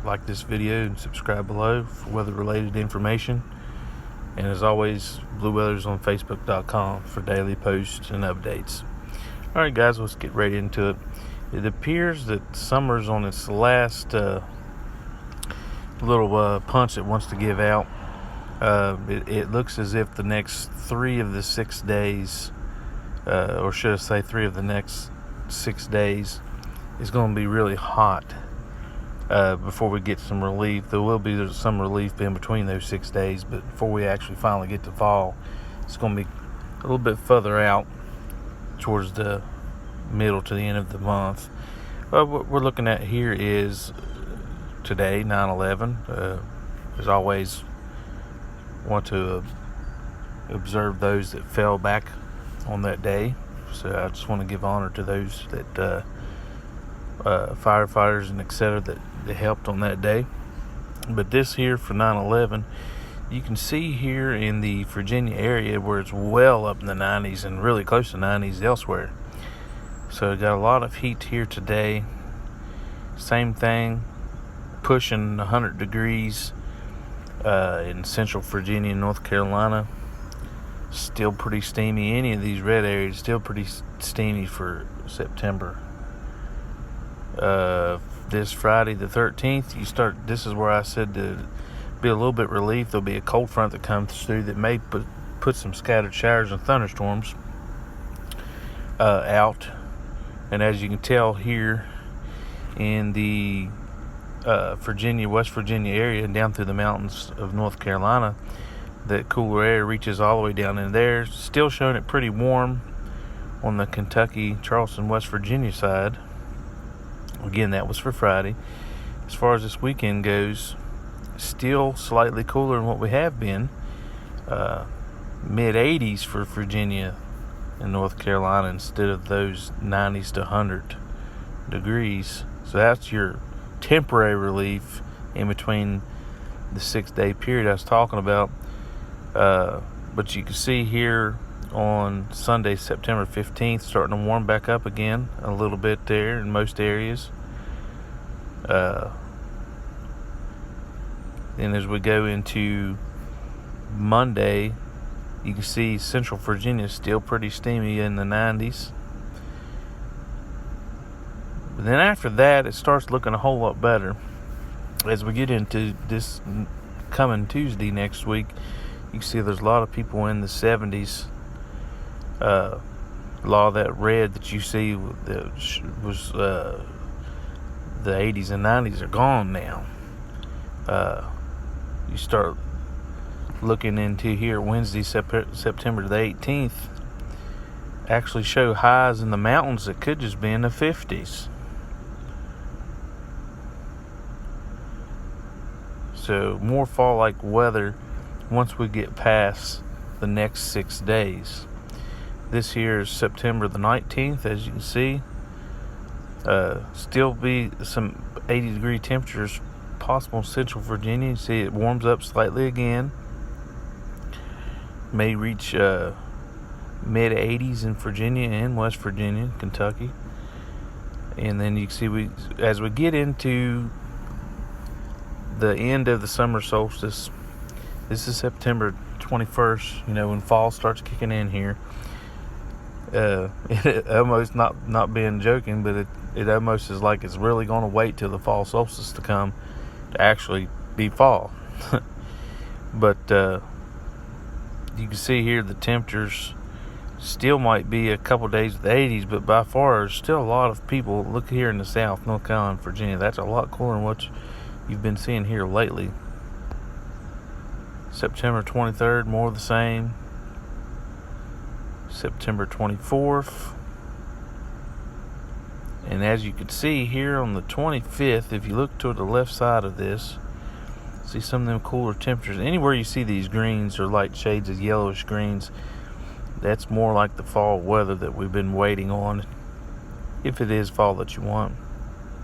like this video and subscribe below for weather-related information. And as always, Blue Weather's on Facebook.com for daily posts and updates. Alright guys, let's get right into it. It appears that summer's on its last little punch it wants to give out. It looks as if the next 3 of the 6 days, or should I say 3 of the next 6 days, is going to be really hot before we get some relief. There will be some relief in between those 6 days, but before we actually finally get to fall, it's going to be a little bit further out towards the middle to the end of the month. What we're looking at here is today, 9/11. As always, want to observe those that fell back on that day. So I just want to give honor to those that firefighters and etc. that helped on that day. But this here for 9/11, you can see here in the Virginia area where it's well up in the 90s and really close to 90s elsewhere. So got a lot of heat here today. Same thing, pushing 100 degrees in central Virginia and North Carolina. Still pretty steamy. Any of these red areas still pretty steamy for September. This Friday the 13th, this is where I said to be a little bit relief. There'll be a cold front that comes through that may put some scattered showers and thunderstorms out. And as you can tell here in the West Virginia area and down through the mountains of North Carolina, that cooler air reaches all the way down in there. Still showing it pretty warm on the Kentucky, Charleston, West Virginia side. Again, that was for Friday. As far as this weekend goes, still slightly cooler than what we have been. Mid-80s for Virginia and North Carolina instead of those 90s to 100 degrees. So that's your temporary relief in between the 6-day period I was talking about. But you can see here on Sunday, September 15th, starting to warm back up again a little bit there in most areas. And as we go into Monday, you can see Central Virginia is still pretty steamy in the 90s. But then after that, it starts looking a whole lot better. As we get into this coming Tuesday next week, you can see there's a lot of people in the 70s. A lot of that red that you see that was the 80s and 90s are gone now. You start looking into here Wednesday, September the 18th, actually show highs in the mountains that could just be in the 50s. So more fall-like weather once we get past the next 6 days. This here is September the 19th, as you can see. Still be some 80-degree temperatures possible in Central Virginia. You see it warms up slightly again. May reach mid-80s in Virginia and West Virginia, Kentucky. And then you can see as we get into the end of the summer solstice, this is September 21st, when fall starts kicking in here. It almost not being joking, but it almost is like it's really going to wait till the fall solstice to come to actually be fall. But you can see here the temperatures still might be a couple days with the 80s, but by far there's still a lot of people. Look here in the south, North Carolina, Virginia. That's a lot cooler than what you've been seeing here lately. September 23rd, more of the same. September 24th. And as you can see here on the 25th, if you look toward the left side of this, see some of them cooler temperatures. Anywhere you see these greens or light shades of yellowish greens, that's more like the fall weather that we've been waiting on, if it is fall that you want.